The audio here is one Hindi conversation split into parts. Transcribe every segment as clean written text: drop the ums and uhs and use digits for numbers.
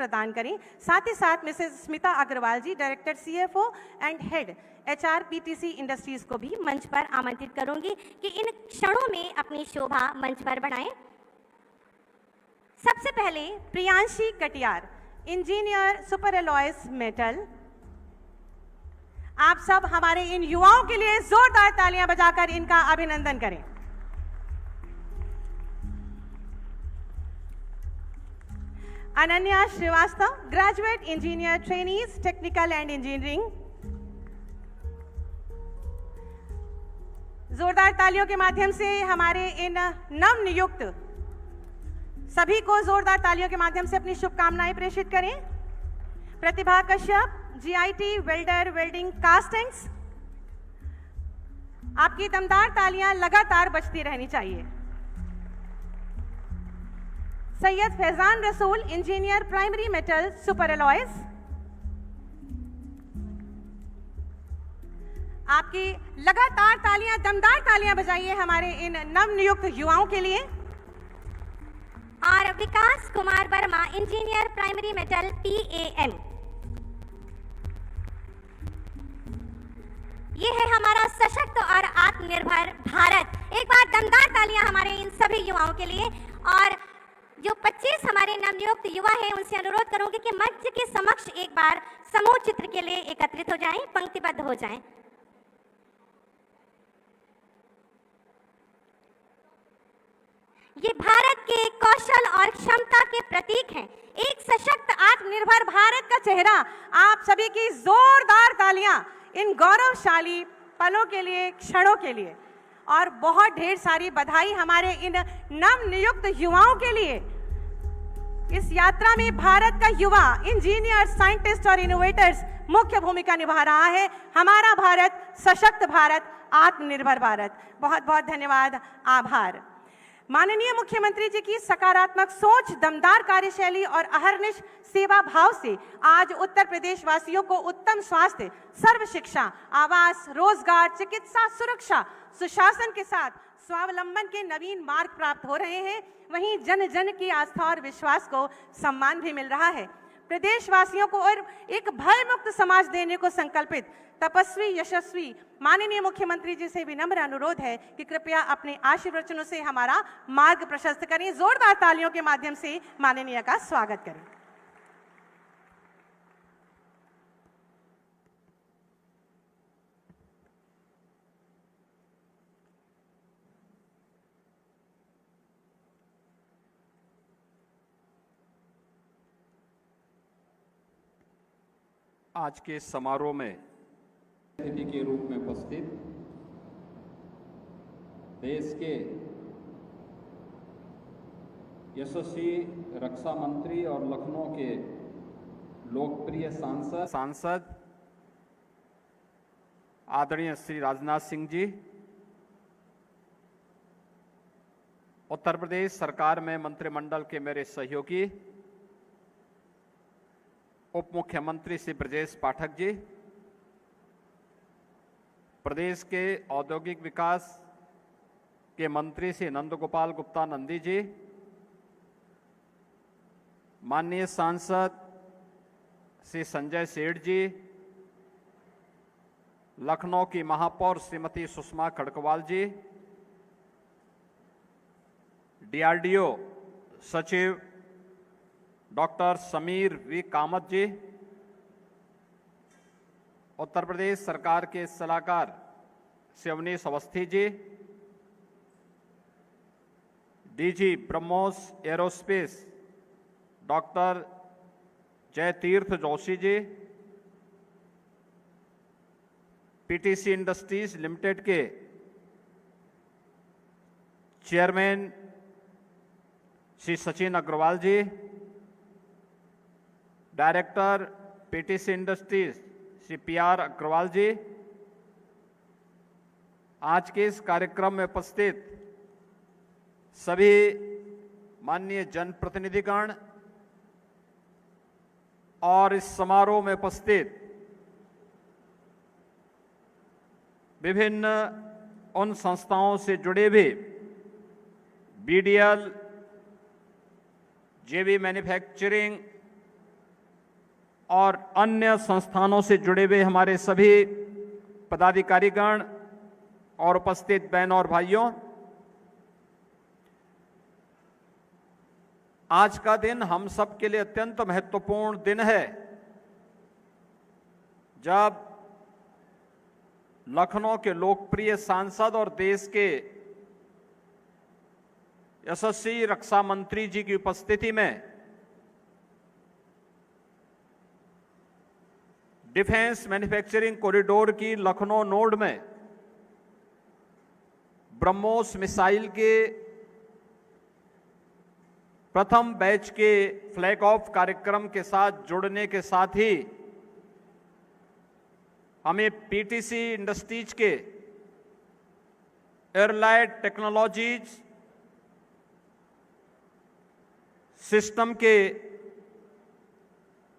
प्रदान करें। साथ ही साथ Mrs Smita Agarwal ji, director CFO and head HR PTC industries को भी मंच पर आमंत्रित करूंगी कि इन क्षणों में अपनी शोभा मंच पर बढ़ाएं। सबसे पहले Priyanshi Katiyar, engineer super alloys metal. आप सब हमारे इन युवाओं के लिए जोरदार तालियां बजाकर इनका अभिनंदन करें। Ananya Srivastava, graduate engineer trainees technical and engineering. जोरदार तालियों के माध्यम से हमारे इन नवनियुक्त सभी को जोरदार तालियों के माध्यम से अपनी शुभकामनाएं प्रेषित करें। Pratibha Kashyap, GIT welder welding castings. आपकी दमदार तालियां लगातार बजती रहनी चाहिए। सैयद फैजान रसूल, engineer primary metal super alloys. आपकी लगातार तालियां, दमदार तालियां बजाइए हमारे इन नवनियुक्त युवाओं के लिए। और Vikas Kumar Verma, engineer primary metal PAM। ये है हमारा सशक्त और आत्मनिर्भर भारत। एक बार दमदार तालियां हमारे इन सभी युवाओं के लिए। और जो 25 हमारे नवनियुक्त युवा हैं, उनसे अनुरोध करूंगी कि मंच के समक्ष एक बार समूह चित्र के लिए एकत्रित हो जाएं, पंक्तिबद्ध हो जाएं। ये भारत के कौशल और क्षमता के प्रतीक हैं। एक सशक्त आत्मनिर्भर भारत का चेहरा। आप सभी की जोरदार तालियां इन गौरवशाली पलों के लिए, क्षणों के लिए। और बहुत ढेर सारी बधाई हमारे इन नवनियुक्त युवाओं के लिए। इस यात्रा में भारत का युवा इंजीनियर, साइंटिस्ट और इनोवेटर्स मुख्य भूमिका निभा रहा है। हमारा भारत सशक्त भारत, आत्मनिर्भर भारत। बहुत बहुत धन्यवाद, आभार। माननीय मुख्यमंत्री जी की सकारात्मक सोच, दमदार कार्यशैली और अहर्निश सेवा भाव से आज उत्तर प्रदेश वासियों को उत्तम स्वास्थ्य, सर्व शिक्षा, आवास, रोजगार, चिकित्सा, सुरक्षा, सुशासन के साथ स्वावलंबन के नवीन मार्ग प्राप्त हो रहे हैं। वहीं जन जन की आस्था और विश्वास को सम्मान भी मिल रहा है। प्रदेशवासियों को और एक भय मुक्त समाज देने को संकल्पित तपस्वी यशस्वी माननीय मुख्यमंत्री जी से विनम्र अनुरोध है कि कृपया अपने आशीर्वचनों से हमारा मार्ग प्रशस्त करें। जोरदार तालियों के माध्यम से माननीय का स्वागत करें। आज के समारोह में अतिथि के रूप में उपस्थित देश के यशस्वी रक्षा मंत्री और लखनऊ के लोकप्रिय सांसद आदरणीय श्री राजनाथ सिंह जी, उत्तर प्रदेश सरकार में मंत्रिमंडल के मेरे सहयोगी उप मुख्यमंत्री श्री ब्रजेश पाठक जी, प्रदेश के औद्योगिक विकास के मंत्री श्री नंदगोपाल गुप्ता नंदी जी, माननीय सांसद श्री संजय सेठ जी, लखनऊ की महापौर श्रीमती सुषमा खड़कवाल जी, DRDO सचिव डॉक्टर समीर वी कामत जी, उत्तर प्रदेश सरकार के सलाहकार Shivnish Awasthi ji, DG BrahMos aerospace doctor Jayatirtha Joshi ji, PTC industries limited के chairman Shri Sachin Agarwal ji, director PTC industries Shri PR Agarwal ji, आज के इस कार्यक्रम में उपस्थित सभी माननीय जनप्रतिनिधिगण और इस समारोह में उपस्थित विभिन्न उन संस्थाओं से जुड़े भी BDL, JB मैन्युफैक्चरिंग, और अन्य संस्थानों से जुड़े हुए हमारे सभी पदाधिकारीगण और उपस्थित बहनों और भाइयों, आज का दिन हम सब के लिए अत्यंत महत्वपूर्ण दिन है, जब लखनऊ के लोकप्रिय सांसद और देश के यशस्वी रक्षा मंत्री जी की उपस्थिति में डिफेंस मैन्युफैक्चरिंग कॉरिडोर की लखनऊ नोड में ब्रह्मोस मिसाइल के प्रथम बैच के फ्लैग ऑफ कार्यक्रम के साथ जुड़ने के साथ ही हमें पीटीसी इंडस्ट्रीज के एयरलाइट टेक्नोलॉजीज सिस्टम के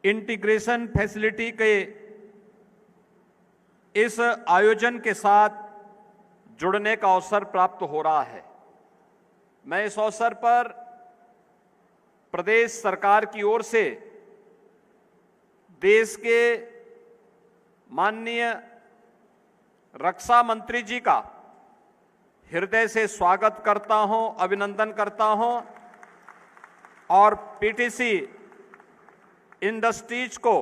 इंटीग्रेशन फैसिलिटी के इस आयोजन के साथ जुड़ने का अवसर प्राप्त हो रहा है। मैं इस अवसर पर प्रदेश सरकार की ओर से देश के माननीय रक्षा मंत्री जी का हृदय से स्वागत करता हूं, अभिनंदन करता हूं और पीटीसी इंडस्ट्रीज को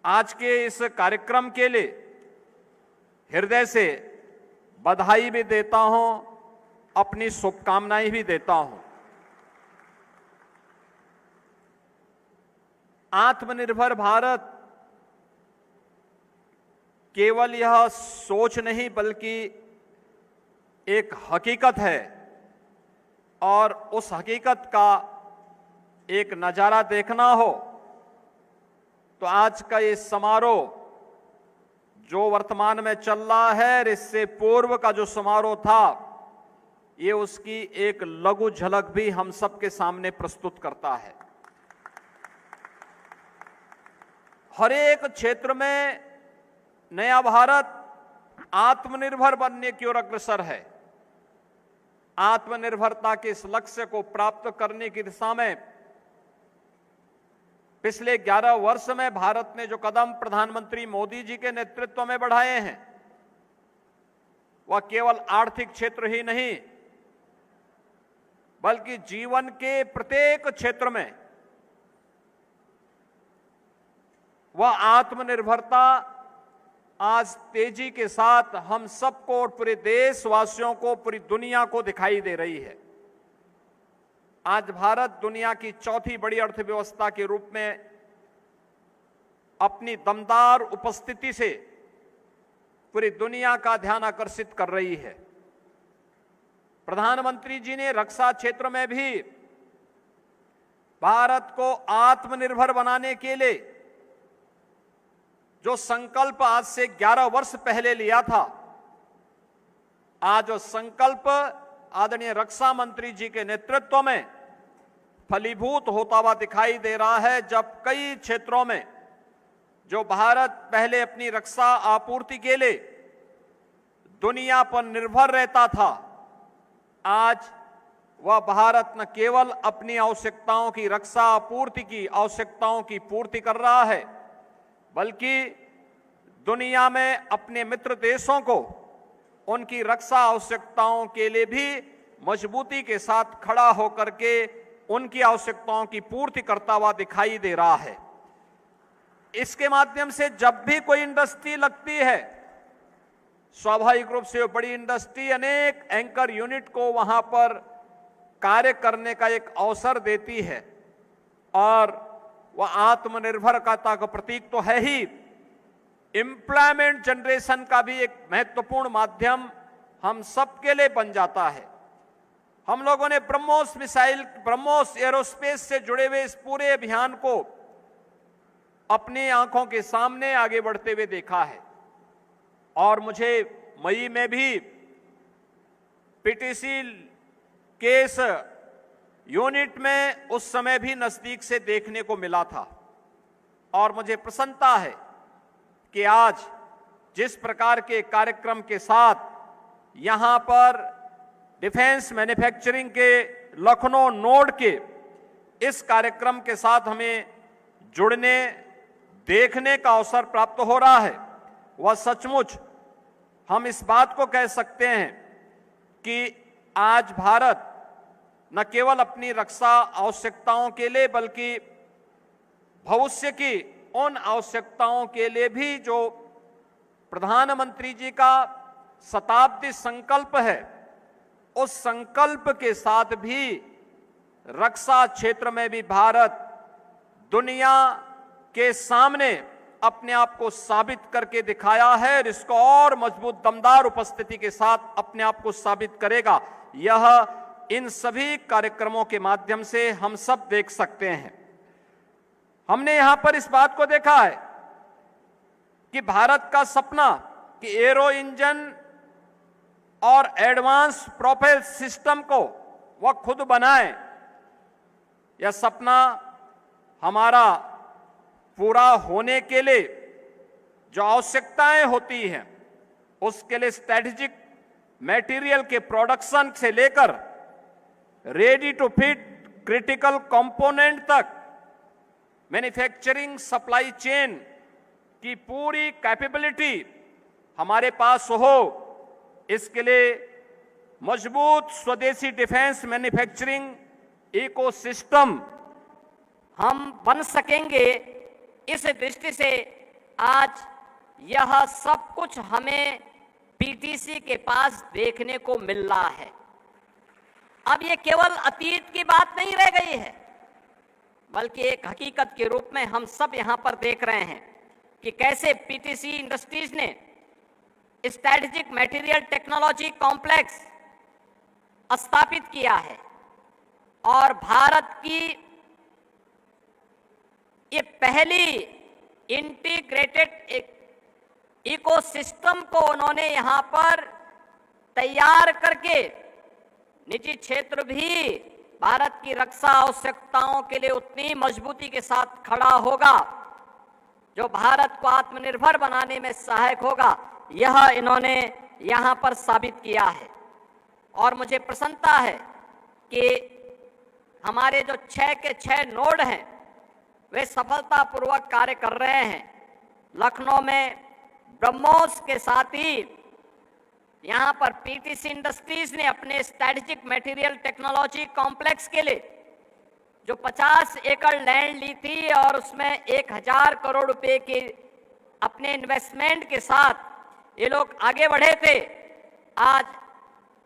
आज के इस कार्यक्रम के लिए हृदय से बधाई भी देता हूं, अपनी शुभकामनाएं भी देता हूं। आत्मनिर्भर भारत केवल यह सोच नहीं बल्कि एक हकीकत है और उस हकीकत का एक नजारा देखना हो तो आज का ये समारोह जो वर्तमान में चल रहा है, इससे पूर्व का जो समारोह था, ये उसकी एक लघु झलक भी हम सबके सामने प्रस्तुत करता है। हर एक क्षेत्र में नया भारत आत्मनिर्भर बनने की ओर अग्रसर है। आत्मनिर्भरता के इस लक्ष्य को प्राप्त करने की दिशा में पिछले 11 वर्ष में भारत ने जो कदम प्रधानमंत्री मोदी जी के नेतृत्व में बढ़ाए हैं, वह केवल आर्थिक क्षेत्र ही नहीं बल्कि जीवन के प्रत्येक क्षेत्र में वह आत्मनिर्भरता आज तेजी के साथ हम सबको और पूरे देशवासियों को, पूरी दुनिया को दिखाई दे रही है। आज भारत दुनिया की चौथी बड़ी अर्थव्यवस्था के रूप में अपनी दमदार उपस्थिति से पूरी दुनिया का ध्यान आकर्षित कर रही है। प्रधानमंत्री जी ने रक्षा क्षेत्र में भी भारत को आत्मनिर्भर बनाने के लिए जो संकल्प आज से 11 वर्ष पहले लिया था, आज वो संकल्प आदरणीय रक्षा मंत्री जी के नेतृत्व में फलीभूत होता हुआ दिखाई दे रहा है। जब कई क्षेत्रों में जो भारत पहले अपनी रक्षा आपूर्ति के लिए दुनिया पर निर्भर रहता था, आज वह भारत न केवल अपनी आवश्यकताओं की रक्षा आपूर्ति की आवश्यकताओं की पूर्ति कर रहा है, बल्कि दुनिया में अपने मित्र देशों को उनकी रक्षा आवश्यकताओं के लिए भी मजबूती के साथ खड़ा होकर के उनकी आवश्यकताओं की पूर्ति करता हुआ दिखाई दे रहा है। इसके माध्यम से जब भी कोई इंडस्ट्री लगती है, स्वाभाविक रूप से बड़ी इंडस्ट्री अनेक एंकर यूनिट को वहां पर कार्य करने का एक अवसर देती है और वह आत्मनिर्भरता का प्रतीक तो है ही, एम्प्लॉयमेंट जनरेशन का भी एक महत्वपूर्ण माध्यम हम सबके लिए बन जाता है। हम लोगों ने ब्रह्मोस मिसाइल, ब्रह्मोस एरोस्पेस से जुड़े हुए इस पूरे अभियान को अपनी आंखों के सामने आगे बढ़ते हुए देखा है और मुझे मई में भी पीटीसी के इस यूनिट में उस समय भी नजदीक से देखने को मिला था और मुझे प्रसन्नता है कि आज जिस प्रकार के कार्यक्रम के साथ यहां पर डिफेंस मैन्युफैक्चरिंग के लखनऊ नोड के इस कार्यक्रम के साथ हमें जुड़ने, देखने का अवसर प्राप्त हो रहा है, वह सचमुच हम इस बात को कह सकते हैं कि आज भारत न केवल अपनी रक्षा आवश्यकताओं के लिए बल्कि भविष्य की उन आवश्यकताओं के लिए भी जो प्रधानमंत्री जी का शताब्दी संकल्प है, उस संकल्प के साथ भी रक्षा क्षेत्र में भी भारत दुनिया के सामने अपने आप को साबित करके दिखाया है और इसको और मजबूत दमदार उपस्थिति के साथ अपने आप को साबित करेगा। यह इन सभी कार्यक्रमों के माध्यम से हम सब देख सकते हैं। हमने यहां पर इस बात को देखा है कि भारत का सपना कि एरो इंजन और एडवांस प्रोपेल सिस्टम को वह खुद बनाए, यह सपना हमारा पूरा होने के लिए जो आवश्यकताएं होती हैं उसके लिए स्ट्रेटेजिक मटेरियल के प्रोडक्शन से लेकर ready to fit critical component तक मैन्युफैक्चरिंग सप्लाई चेन की पूरी कैपेबिलिटी हमारे पास हो, इसके लिए मजबूत स्वदेशी डिफेंस मैन्युफैक्चरिंग इकोसिस्टम हम बन सकेंगे। इस दृष्टि से आज यह सब कुछ हमें पीटीसी के पास देखने को मिल रहा है। अब ये केवल अतीत की बात नहीं रह गई है, बल्कि एक हकीकत के रूप में हम सब यहां पर देख रहे हैं कि कैसे पीटीसी इंडस्ट्रीज ने स्ट्रैटेजिक मटेरियल टेक्नोलॉजी कॉम्प्लेक्स स्थापित किया है और भारत की ये पहली इंटीग्रेटेड इकोसिस्टम को उन्होंने यहां पर तैयार करके निजी क्षेत्र भी भारत की रक्षा आवश्यकताओं के लिए उतनी मजबूती के साथ खड़ा होगा जो भारत को आत्मनिर्भर बनाने में सहायक होगा, यह इन्होंने यहां पर साबित किया है। और मुझे प्रसन्नता है कि हमारे जो 6 के 6 नोड हैं वे सफलतापूर्वक कार्य कर रहे हैं। लखनऊ में ब्रह्मोस के साथ ही यहाँ पर पीटीसी इंडस्ट्रीज ने अपने स्ट्रैटेजिक मटेरियल टेक्नोलॉजी कॉम्प्लेक्स के लिए जो 50 एकड़ लैंड ली थी और उसमें 1000 करोड़ रुपए के अपने इन्वेस्टमेंट के साथ ये लोग आगे बढ़े थे, आज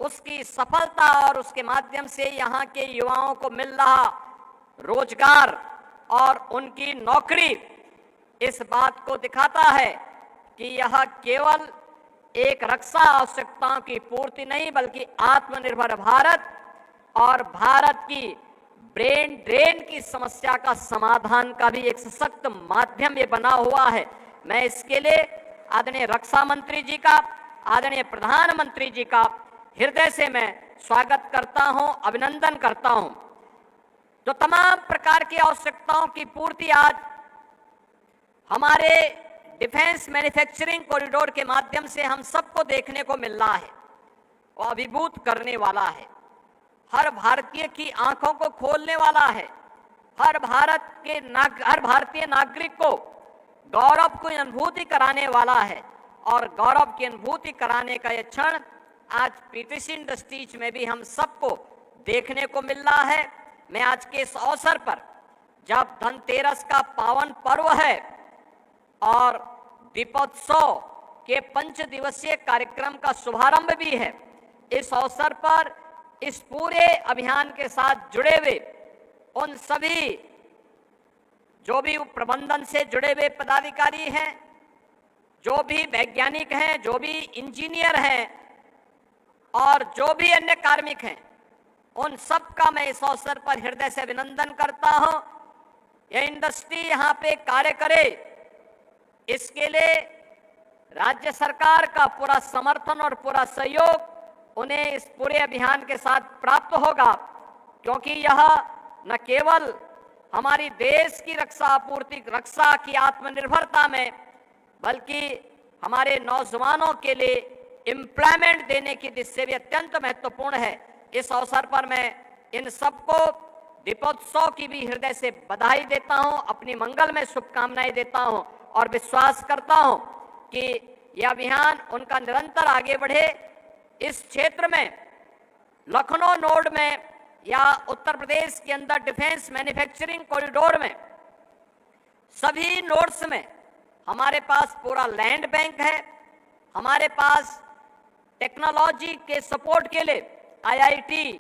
उसकी सफलता और उसके माध्यम से यहाँ के युवाओं को मिल रहा रोजगार और उनकी नौकरी इस बात को दिखाता है कि यह केवल एक रक्षा आवश्यकताओं की पूर्ति नहीं बल्कि आत्मनिर्भर भारत और भारत की ब्रेन ड्रेन की समस्या का समाधान का भी एक सशक्त माध्यम ये बना हुआ है। मैं इसके लिए आदरणीय रक्षा मंत्री जी का, आदरणीय प्रधानमंत्री जी का हृदय से मैं स्वागत करता हूं, अभिनंदन करता हूं। जो तमाम प्रकार की आवश्यकताओं की पूर्ति आज हमारे डिफेंस मैन्युफैक्चरिंग कॉरिडोर के माध्यम से हम सबको देखने को मिल रहा है, वो अभिभूत करने वाला है, हर भारतीय की आंखों को खोलने वाला है, हर भारतीय नागरिक को गौरव की अनुभूति कराने वाला है। और गौरव की अनुभूति कराने का यह क्षण आज पीटीसी इंडस्ट्रीज में भी हम सबको देखने को मिल रहा है। मैं आज के इस अवसर पर जब धनतेरस का पावन पर्व है और दीपोत्सव के 5 दिवसीय कार्यक्रम का शुभारंभ भी है, इस अवसर पर इस पूरे अभियान के साथ जुड़े हुए उन सभी जो भी प्रबंधन से जुड़े हुए पदाधिकारी हैं, जो भी वैज्ञानिक हैं, जो भी इंजीनियर हैं और जो भी अन्य कार्मिक हैं, उन सब का मैं इस अवसर पर हृदय से अभिनंदन करता हूं। यह इंडस्ट्री यहां पे कार्य करे, इसके लिए राज्य सरकार का पूरा समर्थन और पूरा सहयोग उन्हें इस पूरे अभियान के साथ प्राप्त होगा, क्योंकि यह न केवल हमारी देश की रक्षा की आत्मनिर्भरता में, बल्कि हमारे नौजवानों के लिए एम्प्लॉयमेंट देने की दृष्टि से भी अत्यंत महत्वपूर्ण है। इस अवसर पर मैं इन सबको दीपोत्सव की भी हृदय से बधाई देता हूं, अपनी मंगल में शुभकामनाएं देता हूं और विश्वास करता हूं कि यह अभियान उनका निरंतर आगे बढ़े। इस क्षेत्र में लखनऊ नोड में या उत्तर प्रदेश के अंदर डिफेंस मैन्युफैक्चरिंग कॉरिडोर में सभी नोड्स में हमारे पास पूरा लैंड बैंक है। हमारे पास टेक्नोलॉजी के सपोर्ट के लिए आईआईटी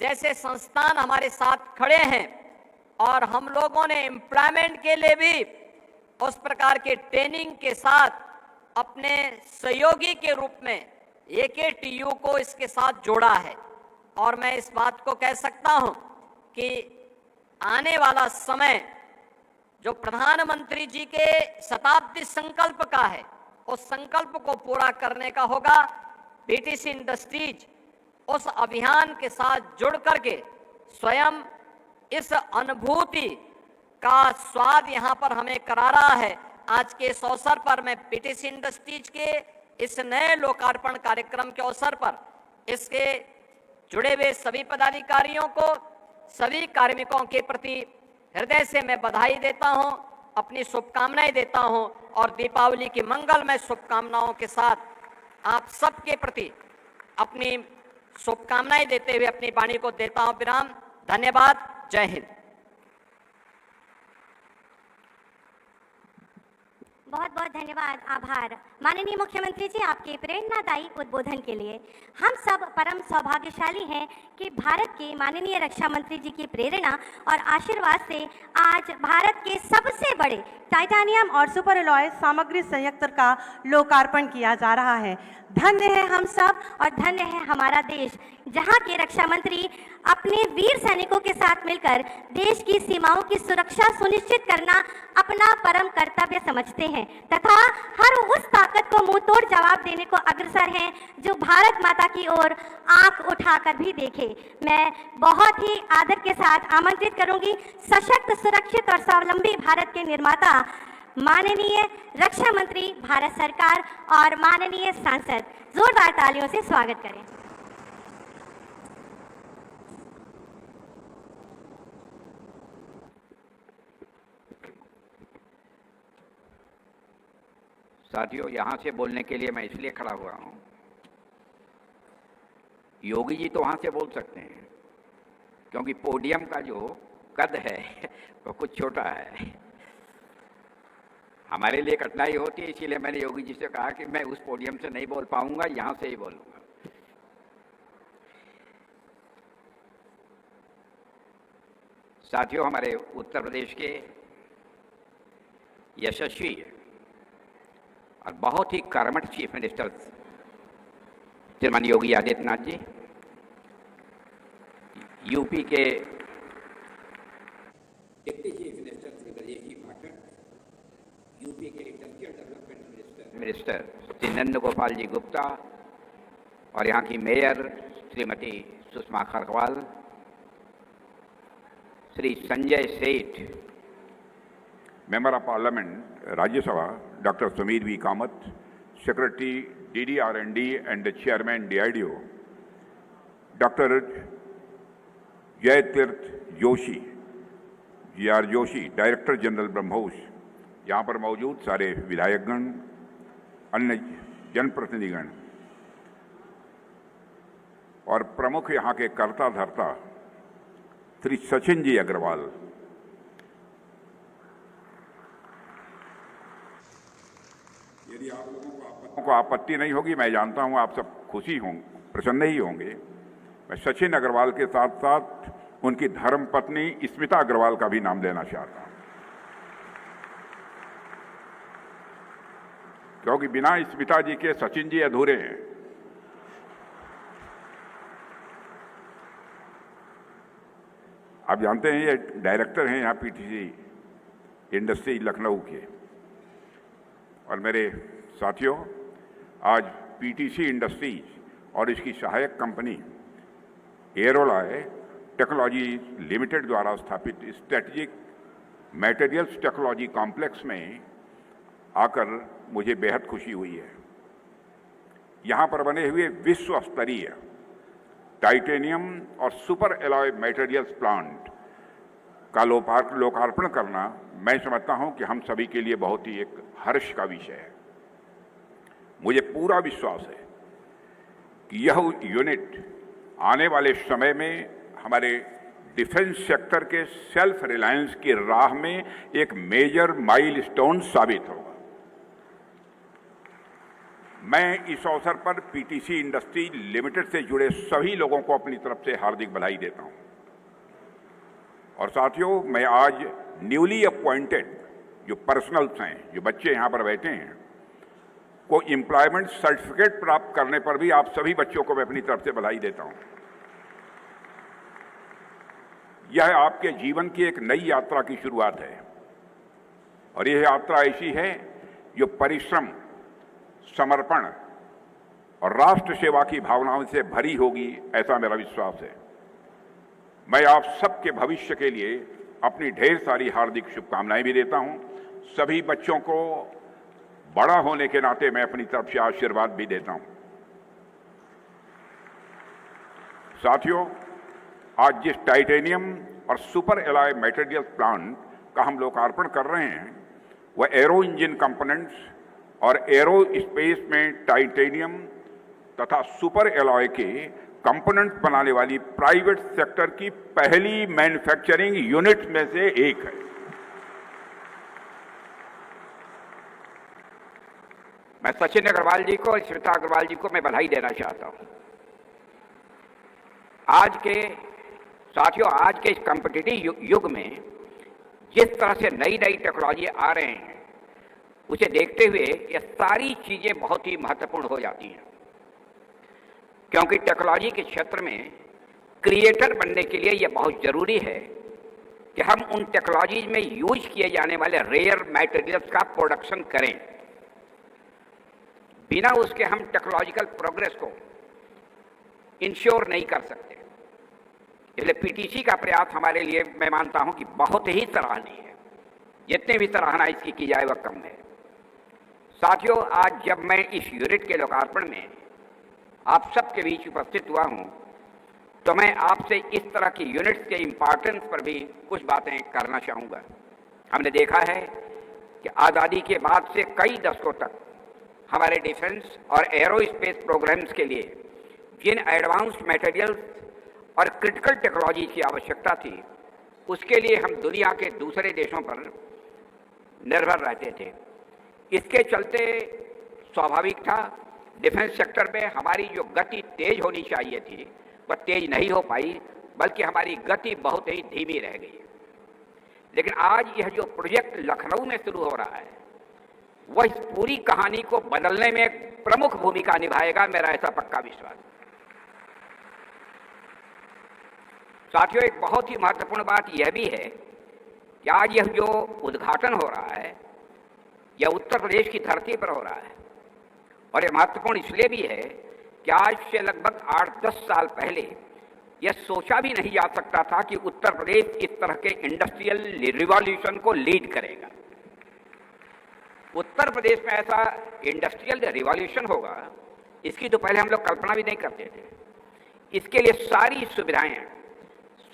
जैसे संस्थान हमारे साथ खड़े हैं और हम लोगों ने एम्प्लॉयमेंट के लिए भी उस प्रकार के ट्रेनिंग के साथ अपने सहयोगी के रूप में AKTU को इसके साथ जोड़ा है। और मैं इस बात को कह सकता हूं कि आने वाला समय जो प्रधानमंत्री जी के शताब्दी संकल्प का है, उस संकल्प को पूरा करने का होगा। PTC इंडस्ट्रीज उस अभियान के साथ जुड़ करके स्वयं इस अनुभूति का स्वाद यहाँ पर हमें करा रहा है। आज के इस अवसर पर मैं PTC इंडस्ट्रीज के इस नए लोकार्पण कार्यक्रम के अवसर पर इसके जुड़े हुए सभी पदाधिकारियों को, सभी कार्मिकों के प्रति हृदय से मैं बधाई देता हूं, अपनी शुभकामनाएं देता हूं और दीपावली की मंगलमय शुभकामनाओं के साथ आप सबके प्रति अपनी शुभकामनाएं देते हुए अपनी वाणी को देता हूं विराम। धन्यवाद। जय हिंद। बहुत बहुत धन्यवाद, आभार माननीय मुख्यमंत्री जी आपके प्रेरणादायी उद्बोधन के लिए। हम सब परम सौभाग्यशाली हैं कि भारत के माननीय रक्षा मंत्री जी की प्रेरणा और आशीर्वाद से आज भारत के सबसे बड़े टाइटेनियम और सुपर एलॉय सामग्री संयंत्र का लोकार्पण किया जा रहा है। धन्य है हम सब और धन्य है हमारा देश, जहां के रक्षा मंत्री अपने वीर सैनिकों के साथ मिलकर देश की सीमाओं की सुरक्षा सुनिश्चित करना अपना परम कर्तव्य समझते हैं तथा हर उस ताकत को मुंहतोड़ जवाब देने को अग्रसर हैं जो भारत माता की ओर आंख उठाकर भी देखे। मैं बहुत ही आदर के साथ आमंत्रित करूंगी सशक्त, सुरक्षित और स्वावलंबी भारत के निर्माता माननीय रक्षा मंत्री भारत सरकार और माननीय सांसद, जोरदार तालियों से स्वागत करें। साथियों, यहाँ से बोलने के लिए मैं इसलिए खड़ा हुआ हूँ, योगी जी तो वहाँ से बोल सकते हैं क्योंकि पोडियम का जो कद है वो कुछ छोटा है। हमारे लिए कठिनाई होती है, इसीलिए मैंने योगी जी से कहा कि मैं उस पोडियम से नहीं बोल पाऊंगा, यहाँ से ही बोलूँगा। साथियों, हमारे उत्तर प्रदेश के यशस्वी और बहुत ही कर्मठ chief minister Shriman Yogi Adityanath ji, UP के deputy chief minister Shri Brajesh Pathak, UP के industrial development minister Shri Nand Gopal ji Gupta और यहाँ की mayor Shrimati Sushma Kharwal, Shri Sanjay Seth, member of parliament Rajya Sabha doctor Samir V Kamat, secretary DDR&D and chairman DIDO doctor Jayatirtha Joshi, GR Joshi, director general BrahMos, यहाँ पर मौजूद सारे विधायकगण, अन्य जनप्रतिनिधिगण और प्रमुख यहाँ के कर्ता धर्ता श्री सचिन जी अग्रवाल, यदि आप लोगों को आपत्ति नहीं होगी, मैं जानता हूँ आप सब खुशी होंगे, प्रसन्न ही होंगे, मैं सचिन अग्रवाल के साथ साथ उनकी धर्मपत्नी स्मिता अग्रवाल का भी नाम लेना चाहता हूँ, क्योंकि बिना स्मिता जी के सचिन जी अधूरे हैं। आप जानते हैं ये डायरेक्टर हैं यहाँ PTC इंडस्ट्री लखनऊ के। और मेरे साथियों, आज PTC इंडस्ट्रीज और इसकी सहायक कंपनी एरोलाय टेक्नोलॉजी लिमिटेड द्वारा स्थापित स्ट्रेटेजिक मटेरियल्स टेक्नोलॉजी कॉम्प्लेक्स में आकर मुझे बेहद खुशी हुई है। यहाँ पर बने हुए विश्व स्तरीय टाइटेनियम और सुपर एलॉय मटेरियल्स प्लांट का लोकार्पण करना मैं समझता हूं कि हम सभी के लिए बहुत ही एक हर्ष का विषय है। मुझे पूरा विश्वास है कि यह यूनिट आने वाले समय में हमारे डिफेंस सेक्टर के सेल्फ रिलायंस की राह में एक मेजर माइलस्टोन साबित होगा। मैं इस अवसर पर पीटीसी इंडस्ट्री लिमिटेड से जुड़े सभी लोगों को अपनी तरफ से हार्दिक बधाई देता हूं। और साथियों, मैं आज न्यूली अपॉइंटेड जो पर्सनल्स हैं, जो बच्चे यहां पर बैठे हैं, को एम्प्लॉयमेंट सर्टिफिकेट प्राप्त करने पर भी आप सभी बच्चों को मैं अपनी तरफ से बधाई देता हूं। यह आपके जीवन की एक नई यात्रा की शुरुआत है और यह यात्रा ऐसी है जो परिश्रम, समर्पण और राष्ट्र सेवा की भावनाओं से भरी होगी, ऐसा मेरा विश्वास है। मैं आप सबके भविष्य के लिए अपनी ढेर सारी हार्दिक शुभकामनाएं भी देता हूं। सभी बच्चों को बड़ा होने के नाते मैं अपनी तरफ से आशीर्वाद भी देता हूं। साथियों, आज जिस टाइटेनियम और सुपर एलॉय मटेरियल प्लांट का हम लोकार्पण कर रहे हैं, वह एरो इंजन कंपोनेंट्स और एरो स्पेस में टाइटेनियम तथा सुपर एलॉय के कंपोनेंट्स बनाने वाली प्राइवेट सेक्टर की पहली मैन्युफैक्चरिंग यूनिट में से एक है। मैं सचिन अग्रवाल जी को और श्वेता अग्रवाल जी को मैं बधाई देना चाहता हूं। आज के साथियों, आज के इस कॉम्पिटिटिव युग में जिस तरह से नई नई टेक्नोलॉजी आ रहे हैं, उसे देखते हुए ये सारी चीजें बहुत ही महत्वपूर्ण हो जाती हैं, क्योंकि टेक्नोलॉजी के क्षेत्र में क्रिएटर बनने के लिए यह बहुत जरूरी है कि हम उन टेक्नोलॉजीज में यूज किए जाने वाले रेयर मटेरियल्स का प्रोडक्शन करें। बिना उसके हम टेक्नोलॉजिकल प्रोग्रेस को इंश्योर नहीं कर सकते। इसलिए पीटीसी का प्रयास हमारे लिए मैं मानता हूं कि बहुत ही सराहनीय है। जितने भी सराहना इसकी की जाए वह कम है। साथियों, आज जब मैं इस यूनिट के लोकार्पण में आप सबके बीच उपस्थित हुआ हूं, तो मैं आपसे इस तरह की यूनिट्स के इम्पोर्टेंस पर भी कुछ बातें करना चाहूँगा। हमने देखा है कि आज़ादी के बाद से कई दशकों तक हमारे डिफेंस और एरोस्पेस प्रोग्राम्स के लिए जिन एडवांस्ड मटेरियल्स और क्रिटिकल टेक्नोलॉजी की आवश्यकता थी, उसके लिए हम दुनिया के दूसरे देशों पर निर्भर रहते थे। इसके चलते स्वाभाविक था डिफेंस सेक्टर में हमारी जो गति तेज होनी चाहिए थी वह तेज नहीं हो पाई, बल्कि हमारी गति बहुत ही धीमी रह गई। लेकिन आज यह जो प्रोजेक्ट लखनऊ में शुरू हो रहा है, वह इस पूरी कहानी को बदलने में एक प्रमुख भूमिका निभाएगा, मेरा ऐसा पक्का विश्वास है। साथियों, एक बहुत ही महत्वपूर्ण बात यह भी है कि आज यह जो उद्घाटन हो रहा है, यह उत्तर प्रदेश की धरती पर हो रहा है। और यह महत्वपूर्ण इसलिए भी है कि आज से लगभग 8-10 साल पहले यह सोचा भी नहीं जा सकता था कि उत्तर प्रदेश इस तरह के इंडस्ट्रियल रिवॉल्यूशन को लीड करेगा। उत्तर प्रदेश में ऐसा इंडस्ट्रियल रिवॉल्यूशन होगा, इसकी तो पहले हम लोग कल्पना भी नहीं करते थे। इसके लिए सारी सुविधाएं,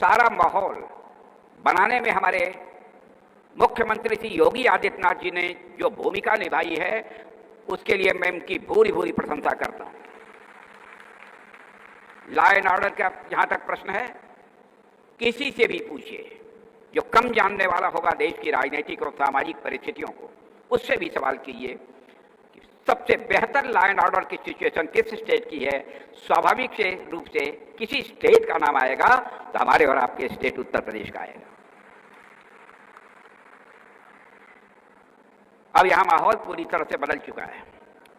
सारा माहौल बनाने में हमारे मुख्यमंत्री श्री योगी आदित्यनाथ जी ने जो भूमिका निभाई है, उसके लिए मैं उनकी भूरी भूरी प्रशंसा करता हूं। लॉ एंड ऑर्डर का जहां तक प्रश्न है, किसी से भी पूछिए जो कम जानने वाला होगा देश की राजनीतिक और सामाजिक परिस्थितियों को, उससे भी सवाल कीजिए कि सबसे बेहतर लॉ एंड ऑर्डर की सिचुएशन किस स्टेट की है। स्वाभाविक से रूप से किसी स्टेट का नाम आएगा तो हमारे और आपके स्टेट उत्तर प्रदेश का आएगा। अब यहां माहौल पूरी तरह से बदल चुका है।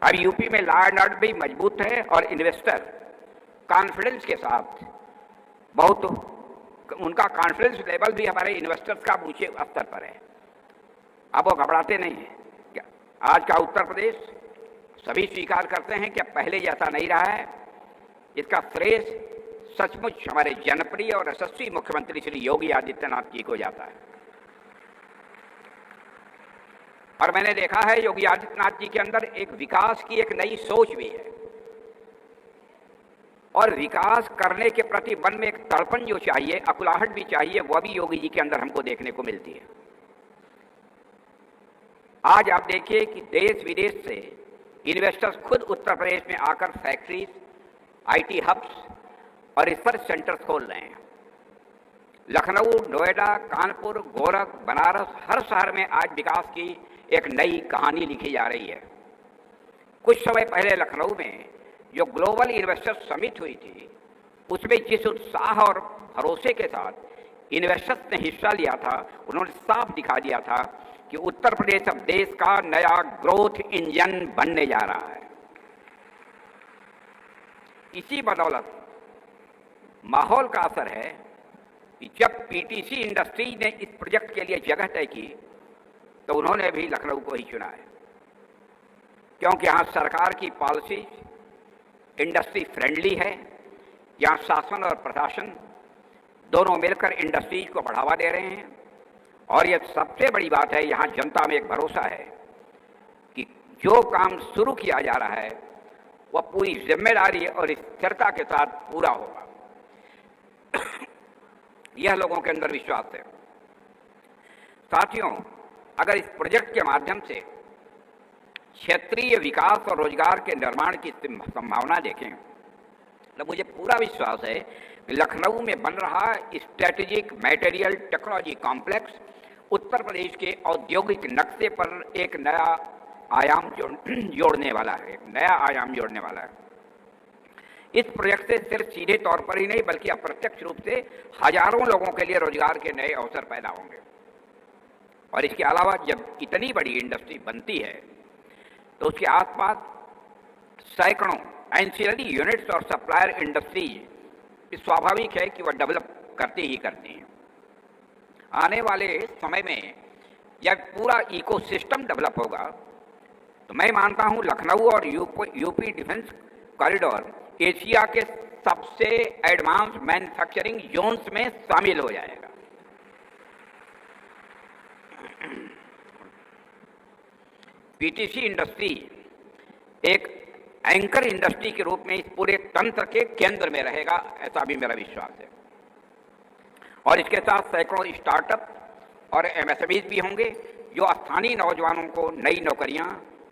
अब यूपी में लॉ एंड ऑर्डर भी मजबूत है और इन्वेस्टर कॉन्फिडेंस के साथ बहुत, उनका कॉन्फिडेंस लेवल भी हमारे इन्वेस्टर्स का ऊंचे स्तर पर है। अब वो घबराते नहीं हैं। आज का उत्तर प्रदेश सभी स्वीकार करते हैं कि अब पहले जैसा नहीं रहा है। इसका श्रेय सचमुच हमारे जनप्रिय और यशस्वी मुख्यमंत्री श्री योगी आदित्यनाथ जी को जाता है। और मैंने देखा है योगी आदित्यनाथ जी के अंदर एक विकास की एक नई सोच भी है और विकास करने के प्रति मन में एक तड़पन जो चाहिए, अकुलाहट भी चाहिए, वह भी योगी जी के अंदर हमको देखने को मिलती है। आज आप देखिए कि देश विदेश से इन्वेस्टर्स खुद उत्तर प्रदेश में आकर फैक्ट्रीज, आईटी हब्स और रिसर्च सेंटर्स खोल रहे हैं। लखनऊ, नोएडा, कानपुर, गोरख, बनारस, हर शहर में आज विकास की एक नई कहानी लिखी जा रही है। कुछ समय पहले लखनऊ में जो ग्लोबल इन्वेस्टर्स समिट हुई थी, उसमें जिस उत्साह और भरोसे के साथ इन्वेस्टर्स ने हिस्सा लिया था, उन्होंने साफ दिखा दिया था कि उत्तर प्रदेश अब देश का नया ग्रोथ इंजन बनने जा रहा है। इसी बदौलत माहौल का असर है कि जब पीटीसी इंडस्ट्रीज ने इस प्रोजेक्ट के लिए जगह तय की तो उन्होंने भी लखनऊ को ही चुना है, क्योंकि यहाँ सरकार की पॉलिसी इंडस्ट्री फ्रेंडली है। यहाँ शासन और प्रशासन दोनों मिलकर इंडस्ट्रीज को बढ़ावा दे रहे हैं, और ये सबसे बड़ी बात है, यहाँ जनता में एक भरोसा है कि जो काम शुरू किया जा रहा है वह पूरी जिम्मेदारी और स्थिरता के साथ पूरा होगा। यह लोगों के अंदर विश्वास है। साथियों, अगर इस प्रोजेक्ट के माध्यम से क्षेत्रीय विकास और रोजगार के निर्माण की संभावना देखें तो मुझे पूरा विश्वास है कि लखनऊ में बन रहा strategic material technology complex Uttar Pradesh के औद्योगिक नक्शे पर एक नया आयाम जोड़ने वाला है, नया आयाम जोड़ने वाला है। इस प्रोजेक्ट से सिर्फ सीधे तौर पर ही नहीं बल्कि अप्रत्यक्ष रूप से हजारों लोगों के लिए रोजगार के नए अवसर पैदा होंगे। और इसके अलावा जब इतनी बड़ी इंडस्ट्री बनती है तो उसके आसपास सैकड़ों एंसिलरी यूनिट्स और सप्लायर इंडस्ट्रीज स्वाभाविक है कि वह डेवलप करती ही करती हैं। आने वाले समय में जब पूरा इकोसिस्टम डेवलप होगा तो मैं मानता हूं लखनऊ और यूपी डिफेंस कॉरिडोर एशिया के सबसे एडवांस मैन्युफैक्चरिंग जोन्स में शामिल हो जाएगा। पीटीसी इंडस्ट्री एक एंकर इंडस्ट्री के रूप में इस पूरे तंत्र के केंद्र में रहेगा, ऐसा भी मेरा विश्वास है। और इसके साथ सैकड़ों स्टार्टअप और एमएसएमईज भी होंगे जो स्थानीय नौजवानों को नई नौकरियां,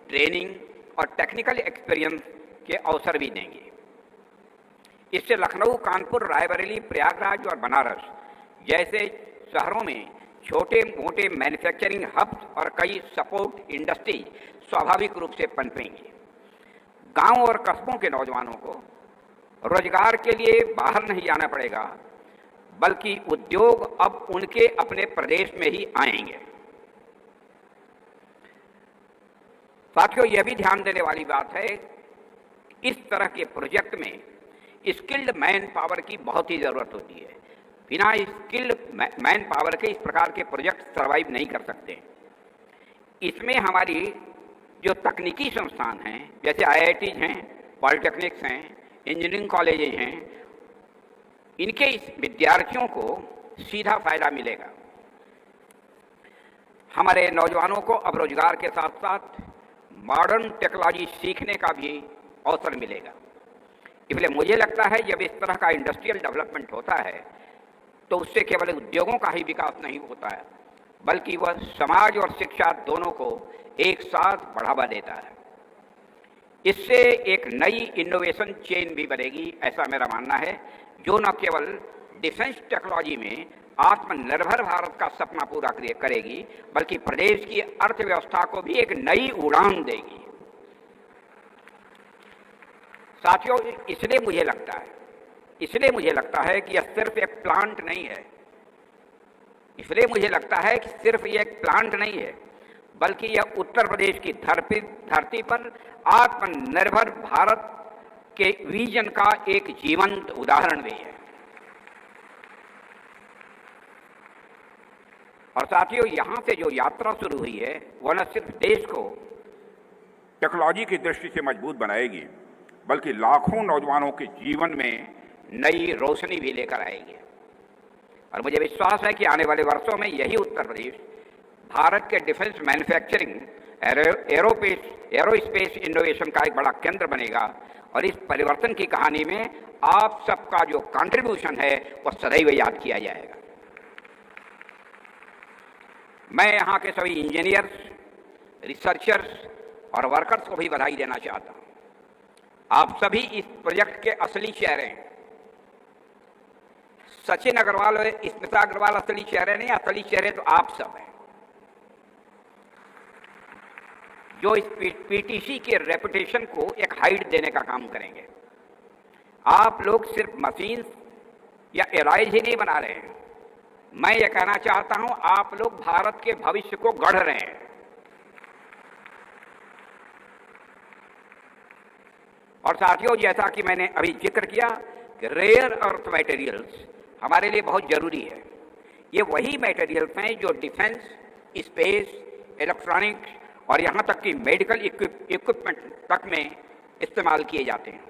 ट्रेनिंग और टेक्निकल एक्सपीरियंस के अवसर भी देंगे। इससे लखनऊ, कानपुर, रायबरेली, प्रयागराज और बनारस जैसे शहरों में छोटे मोटे मैन्युफैक्चरिंग हब्स और कई सपोर्ट इंडस्ट्री स्वाभाविक रूप से पनपेंगी। गांव और कस्बों के नौजवानों को रोजगार के लिए बाहर नहीं जाना पड़ेगा, बल्कि उद्योग अब उनके अपने प्रदेश में ही आएंगे। साथियों, यह भी ध्यान देने वाली बात है, इस तरह के प्रोजेक्ट में स्किल्ड मैन पावर की बहुत ही ज़रूरत होती है। बिना स्किल्ड मैन पावर के इस प्रकार के प्रोजेक्ट सर्वाइव नहीं कर सकते। इसमें हमारी जो तकनीकी संस्थान हैं, जैसे आईआईटीज हैं, पॉलिटेक्निक्स हैं, इंजीनियरिंग कॉलेजेज हैं, इनके इस विद्यार्थियों को सीधा फायदा मिलेगा। हमारे नौजवानों को अब रोजगार के साथ साथ मॉडर्न टेक्नोलॉजी सीखने का भी अवसर मिलेगा। इसलिए मुझे लगता है जब इस तरह का इंडस्ट्रियल डेवलपमेंट होता है तो उससे केवल उद्योगों का ही विकास नहीं होता है, बल्कि वह समाज और शिक्षा दोनों को एक साथ बढ़ावा देता है। इससे एक नई इनोवेशन चेन भी बनेगी, ऐसा मेरा मानना है, जो न केवल डिफेंस टेक्नोलॉजी में आत्मनिर्भर भारत का सपना पूरा करेगी, बल्कि प्रदेश की अर्थव्यवस्था को भी एक नई उड़ान देगी। साथियों, इसलिए मुझे लगता है कि यह सिर्फ एक प्लांट नहीं है। इसलिए मुझे लगता है कि सिर्फ ये एक प्लांट नहीं है, बल्कि यह उत्तर प्रदेश की धरती पर आत्मनिर्भर भारत के विजन का एक जीवंत उदाहरण भी है। और साथियों, यहाँ से जो यात्रा शुरू हुई है वह न सिर्फ देश को टेक्नोलॉजी की दृष्टि से मजबूत बनाएगी, बल्कि लाखों नौजवानों के जीवन में नई रोशनी भी लेकर आएगी। और मुझे विश्वास है कि आने वाले वर्षों में यही उत्तर प्रदेश भारत के डिफेंस मैन्युफैक्चरिंग, एरोस्पेस इनोवेशन का एक बड़ा केंद्र बनेगा और इस परिवर्तन की कहानी में आप सबका जो कंट्रीब्यूशन है वो सदैव याद किया जाएगा। मैं यहाँ के सभी इंजीनियर्स, रिसर्चर्स और वर्कर्स को भी बधाई देना चाहता हूँ। आप सभी इस प्रोजेक्ट के असली चेहरे हैं। सचिन अग्रवाल और स्मिता अग्रवाल असली चेहरे नहीं, असली चेहरे तो आप सब हैं जो इस पीटीसी के रेपुटेशन को एक हाइट देने का काम करेंगे। आप लोग सिर्फ मशीन या एलाइज ही नहीं बना रहे हैं, मैं ये कहना चाहता हूं आप लोग भारत के भविष्य को गढ़ रहे हैं। और साथियों, जैसा कि मैंने अभी जिक्र किया कि रेयर अर्थ मटेरियल्स हमारे लिए बहुत जरूरी है। ये वही मटेरियल्स हैं जो डिफेंस, स्पेस, इलेक्ट्रॉनिक्स और यहाँ तक कि मेडिकल इक्विपमेंट तक में इस्तेमाल किए जाते हैं।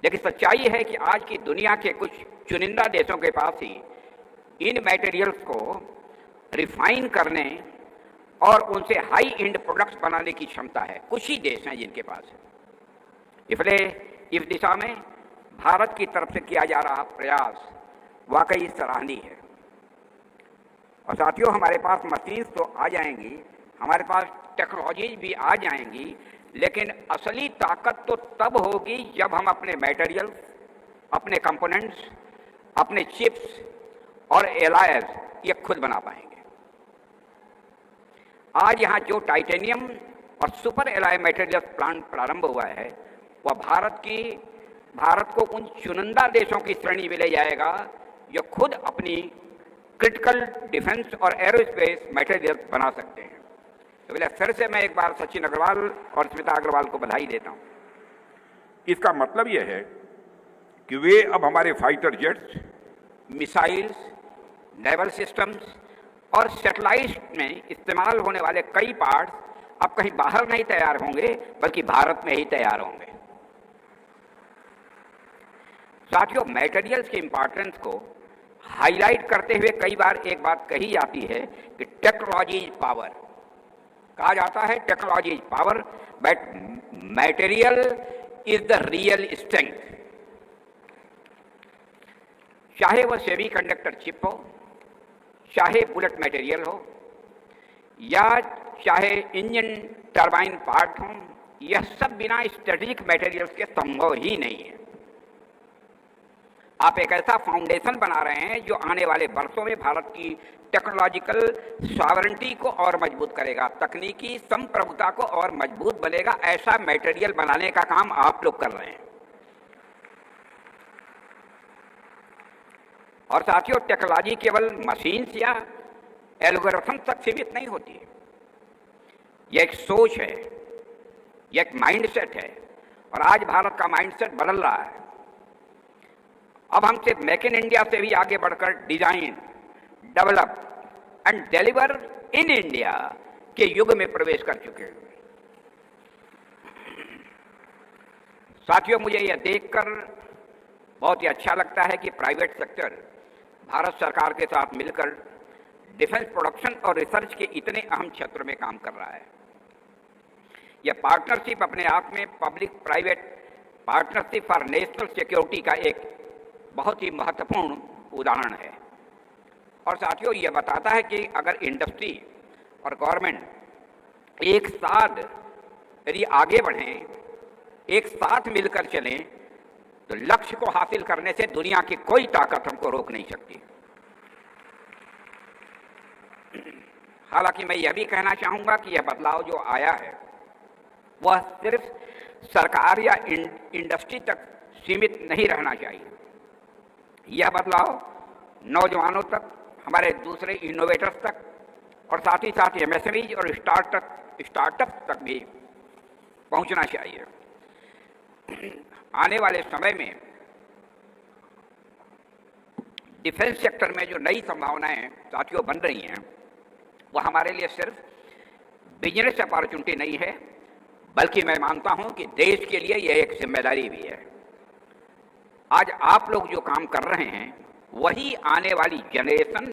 लेकिन सच्चाई है कि आज की दुनिया के कुछ चुनिंदा देशों के पास ही इन मटेरियल्स को रिफाइन करने और उनसे हाई एंड प्रोडक्ट्स बनाने की क्षमता है। कुछ ही देश हैं जिनके पास है। इसलिए इस दिशा में भारत की तरफ से किया जा रहा प्रयास वाकई सराहनीय है। और साथियों, हमारे पास मशीन्स तो आ जाएंगी, हमारे पास टेक्नोलॉजीज भी आ जाएंगी, लेकिन असली ताकत तो तब होगी जब हम अपने मटेरियल्स, अपने कंपोनेंट्स, अपने चिप्स और एलायज ये खुद बना पाएंगे। आज यहाँ जो टाइटेनियम और सुपर एलाय मटेरियल्स प्लांट प्रारंभ हुआ है वह भारत को उन चुनिंदा देशों की श्रेणी में ले जाएगा जो खुद अपनी क्रिटिकल डिफेंस और एरोस्पेस मटेरियल्स बना सकते हैं। तो फिर से मैं एक बार सचिन अग्रवाल और स्मिता अग्रवाल को बधाई देता हूँ। इसका मतलब यह है कि वे अब हमारे fighter jets, missiles, naval systems और सैटेलाइट में इस्तेमाल होने वाले कई पार्ट्स अब कहीं बाहर नहीं तैयार होंगे बल्कि भारत में ही तैयार होंगे। साथियों, मटेरियल्स की इंपॉर्टेंस को हाईलाइट करते हुए कई बार एक बात कही जाती है कि टेक्नोलॉजी इज पावर। कहा जाता है technology is power but material is the real strength. चाहे वह सेमीकंडक्टर चिप हो, चाहे बुलेट मटेरियल हो, या चाहे इंजन टरबाइन पार्ट हो, यह सब बिना स्ट्रेटेजिक मटेरियल्स के संभव ही नहीं है। आप एक ऐसा फाउंडेशन बना रहे हैं जो आने वाले वर्षों में भारत की टेक्नोलॉजिकल सॉवरेंटी को और मजबूत करेगा, तकनीकी संप्रभुता को और मजबूत बनेगा। ऐसा मटेरियल बनाने का काम आप लोग कर रहे हैं। और साथियों, टेक्नोलॉजी केवल मशीन्स या एल्गोरिथम तक सीमित नहीं होती है। यह एक सोच है, यह एक माइंडसेट है, और आज भारत का माइंडसेट बदल रहा है। अब हम सिर्फ मेक इन इंडिया से भी आगे बढ़कर design, develop and deliver in India के युग में प्रवेश कर चुके हैं। साथियों, मुझे यह देखकर बहुत ही अच्छा लगता है कि प्राइवेट सेक्टर भारत सरकार के साथ मिलकर डिफेंस प्रोडक्शन और रिसर्च के इतने अहम क्षेत्र में काम कर रहा है। यह पार्टनरशिप अपने आप में public private partnership for national security का एक बहुत ही महत्वपूर्ण उदाहरण है। और साथियों, यह बताता है कि अगर इंडस्ट्री और गवर्नमेंट एक साथ यदि आगे बढ़ें, एक साथ मिलकर चलें, तो लक्ष्य को हासिल करने से दुनिया की कोई ताकत हमको रोक नहीं सकती। हालांकि मैं यह भी कहना चाहूंगा कि यह बदलाव जो आया है वह सिर्फ सरकार या इंडस्ट्री तक सीमित नहीं रहना चाहिए। यह बदलाव नौजवानों तक, हमारे दूसरे इनोवेटर्स तक, और साथ ही साथ एमएसएमईज और स्टार्टअप तक भी पहुंचना चाहिए। आने वाले समय में डिफेंस सेक्टर में जो नई संभावनाएं साथियों बन रही हैं, वह हमारे लिए सिर्फ बिजनेस अपॉर्चुनिटी नहीं है, बल्कि मैं मानता हूं कि देश के लिए यह एक जिम्मेदारी भी है। आज आप लोग जो काम कर रहे हैं वही आने वाली जनरेशन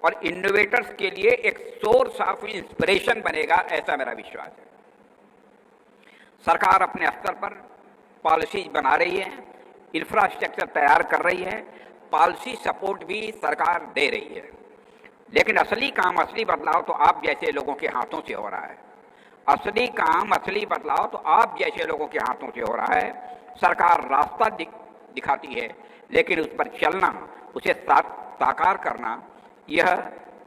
और इनोवेटर्स के लिए एक सोर्स ऑफ इंस्पिरेशन बनेगा, ऐसा मेरा विश्वास है। सरकार अपने स्तर पर पॉलिसीज बना रही है, इंफ्रास्ट्रक्चर तैयार कर रही है, पॉलिसी सपोर्ट भी सरकार दे रही है। लेकिन असली काम, असली बदलाव तो आप जैसे लोगों के हाथों से हो रहा है। असली काम, असली बदलाव तो आप जैसे लोगों के हाथों से हो रहा है। सरकार रास्ता दिखाती है, लेकिन उस पर चलना, उसे साकार करना, यह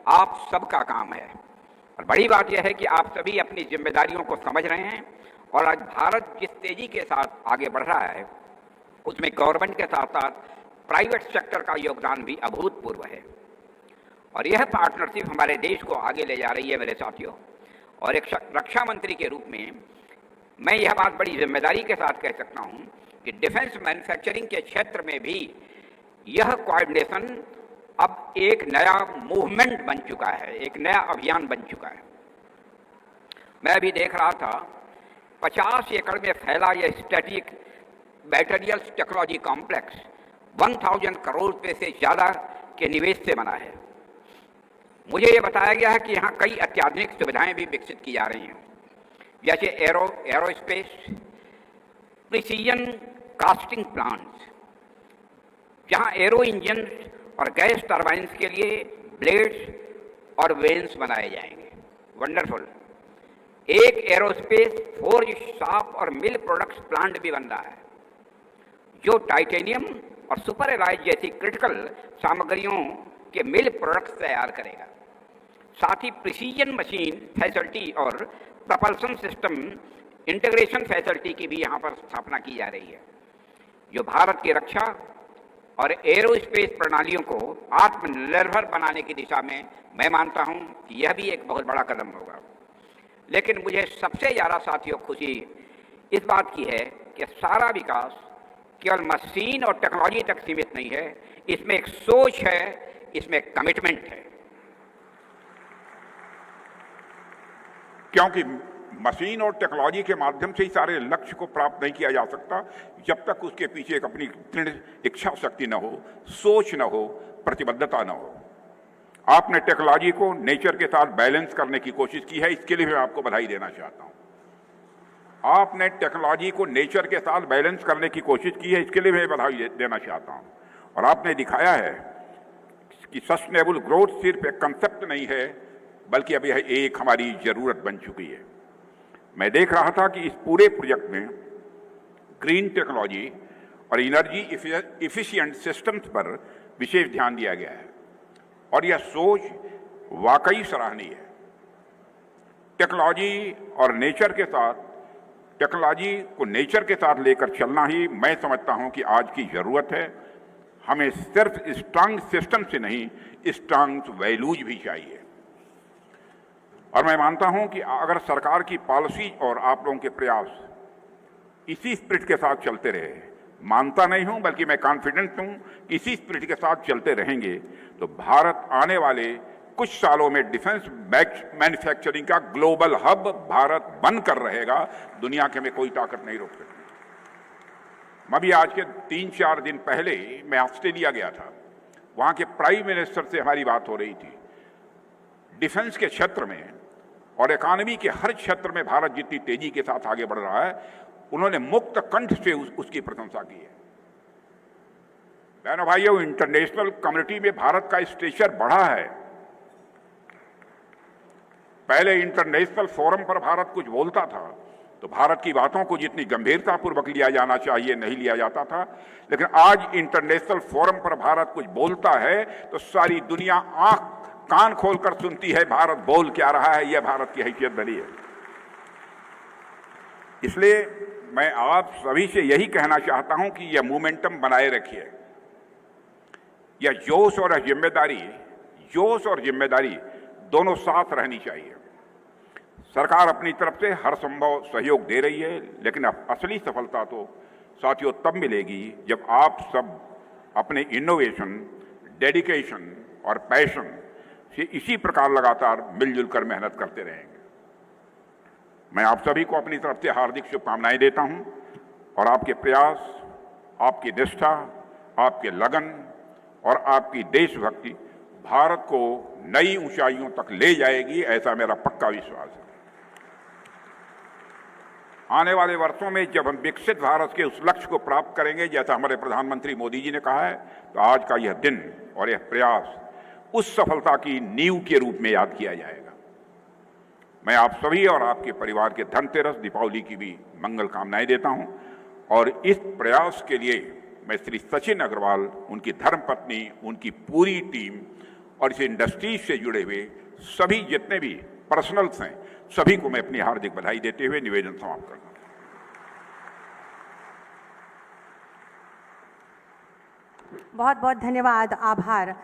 आप सबका काम है। और बड़ी बात यह है कि आप सभी अपनी जिम्मेदारियों को समझ रहे हैं और आज भारत जिस तेजी के साथ आगे बढ़ रहा है, उसमें गवर्नमेंट के साथ साथ प्राइवेट सेक्टर का योगदान भी अभूतपूर्व है। और यह पार्टनरशिप हमारे देश को आगे ले जा रही है मेरे साथियों। और एक रक्षा मंत्री के रूप में मैं यह बात बड़ी जिम्मेदारी के साथ कह सकता हूं कि डिफेंस मैन्युफैक्चरिंग के क्षेत्र में भी यह कोऑर्डिनेशन अब एक नया मूवमेंट बन चुका है, एक नया अभियान बन चुका है। मैं अभी देख रहा था 50 एकड़ में फैला यह स्ट्रेटेजिक बैटरियल्स टेक्नोलॉजी कॉम्प्लेक्स 1000 करोड़ रुपये से ज़्यादा के निवेश से बना है। मुझे ये बताया गया है कि यहाँ कई अत्याधुनिक सुविधाएं भी विकसित की जा रही हैं, जैसे एरोस्पेस, प्रिसीजन कास्टिंग प्लांट्स, जहाँ एरो इंजन और गैस टरबाइन्स के लिए ब्लेड्स और वेन्स बनाए जाएंगे। वंडरफुल। एक एरोस्पेस फोर्ज, शॉप और मिल प्रोडक्ट्स प्लांट भी बन रहा है, जो टाइटेनियम और सुपर एलॉय जैसी क्रिटिकल सामग्रियों के मिल प्रोडक्ट्स तैयार करेगा। साथ ही प्रिसीजन मशीन फैसिलिटी और प्रपल्सन सिस्टम इंटीग्रेशन फैसिलिटी की भी यहाँ पर स्थापना की जा रही है, जो भारत की रक्षा और एरोस्पेस प्रणालियों को आत्मनिर्भर बनाने की दिशा में मैं मानता हूँ कि यह भी एक बहुत बड़ा कदम होगा। लेकिन मुझे सबसे ज़्यादा साथियों खुशी इस बात की है कि सारा विकास केवल मशीन और टेक्नोलॉजी तक सीमित नहीं है, इसमें एक सोच है, इसमें कमिटमेंट है। क्योंकि मशीन और टेक्नोलॉजी के माध्यम से ही सारे लक्ष्य को प्राप्त नहीं किया जा सकता जब तक उसके पीछे एक अपनी दृढ़ इच्छा शक्ति न हो, सोच न हो, प्रतिबद्धता न हो। आपने टेक्नोलॉजी को नेचर के साथ बैलेंस करने की कोशिश की है, इसके लिए मैं आपको बधाई देना चाहता हूं। आपने टेक्नोलॉजी को नेचर के साथ बैलेंस करने की कोशिश की है, इसके लिए मैं बधाई देना चाहता हूं। और आपने दिखाया है कि सस्टेनेबल ग्रोथ सिर्फ एक कंसेप्ट नहीं है, बल्कि अब यह एक हमारी जरूरत बन चुकी है। मैं देख रहा था कि इस पूरे प्रोजेक्ट में ग्रीन टेक्नोलॉजी और एनर्जी इफिशिएंट सिस्टम्स पर विशेष ध्यान दिया गया है और यह सोच वाकई सराहनीय है। टेक्नोलॉजी और नेचर के साथ, टेक्नोलॉजी को नेचर के साथ लेकर चलना ही मैं समझता हूं कि आज की जरूरत है। हमें सिर्फ स्ट्रांग सिस्टम से नहीं, स्ट्रांग वैल्यूज भी चाहिए। और मैं मानता हूं कि अगर सरकार की पॉलिसी और आप लोगों के प्रयास इसी स्पिरिट के साथ चलते रहे, मानता नहीं हूं बल्कि मैं कॉन्फिडेंट हूं कि इसी स्पिरिट के साथ चलते रहेंगे तो भारत आने वाले कुछ सालों में डिफेंस मैन्युफैक्चरिंग का ग्लोबल हब भारत बनकर रहेगा। दुनिया के में कोई ताकत नहीं रोक सकती। मैं भी आज के 3-4 दिन पहले मैं ऑस्ट्रेलिया गया था, वहां के प्राइम मिनिस्टर से हमारी बात हो रही थी। डिफेंस के क्षेत्र में और इकॉनमी के हर क्षेत्र में भारत जितनी तेजी के साथ आगे बढ़ रहा है, उन्होंने मुक्त कंठ से उसकी प्रशंसा की है। बहनों भाइयों, इंटरनेशनल कम्युनिटी में भारत का स्टेचर बढ़ा है। पहले इंटरनेशनल फोरम पर भारत कुछ बोलता था तो भारत की बातों को जितनी गंभीरतापूर्वक लिया जाना चाहिए नहीं लिया जाता था, लेकिन आज इंटरनेशनल फोरम पर भारत कुछ बोलता है तो सारी दुनिया आंख कान खोलकर सुनती है भारत बोल क्या रहा है, यह भारत की हैसियत बनी है। इसलिए मैं आप सभी से यही कहना चाहता हूं कि यह मोमेंटम बनाए रखिए। यह जोश और जिम्मेदारी दोनों साथ रहनी चाहिए। सरकार अपनी तरफ से हर संभव सहयोग दे रही है, लेकिन असली सफलता तो साथियों तब मिलेगी जब आप सब अपने इनोवेशन, डेडिकेशन और पैशन से इसी प्रकार लगातार मिलजुल कर मेहनत करते रहेंगे। मैं आप सभी को अपनी तरफ से हार्दिक शुभकामनाएं देता हूं और आपके प्रयास, आपकी निष्ठा, आपके लगन और आपकी देशभक्ति भारत को नई ऊंचाइयों तक ले जाएगी, ऐसा मेरा पक्का विश्वास है। आने वाले वर्षों में जब हम विकसित भारत के उस लक्ष्य को प्राप्त करेंगे, जैसा हमारे प्रधानमंत्री मोदी जी ने कहा है, तो आज का यह दिन और यह प्रयास उस सफलता की नींव के रूप में याद किया जाएगा। मैं आप सभी और आपके परिवार के धनतेरस, दीपावली की भी मंगल कामनाएं देता हूं और इस प्रयास के लिए मैं श्री सचिन अग्रवाल, उनकी धर्मपत्नी, उनकी पूरी टीम और इस इंडस्ट्री से जुड़े हुए सभी जितने भी पर्सनल्स हैं, सभी को मैं अपनी हार्दिक बधाई देते हुए निवेदन समाप्त करता हूं। बहुत बहुत धन्यवाद, आभार।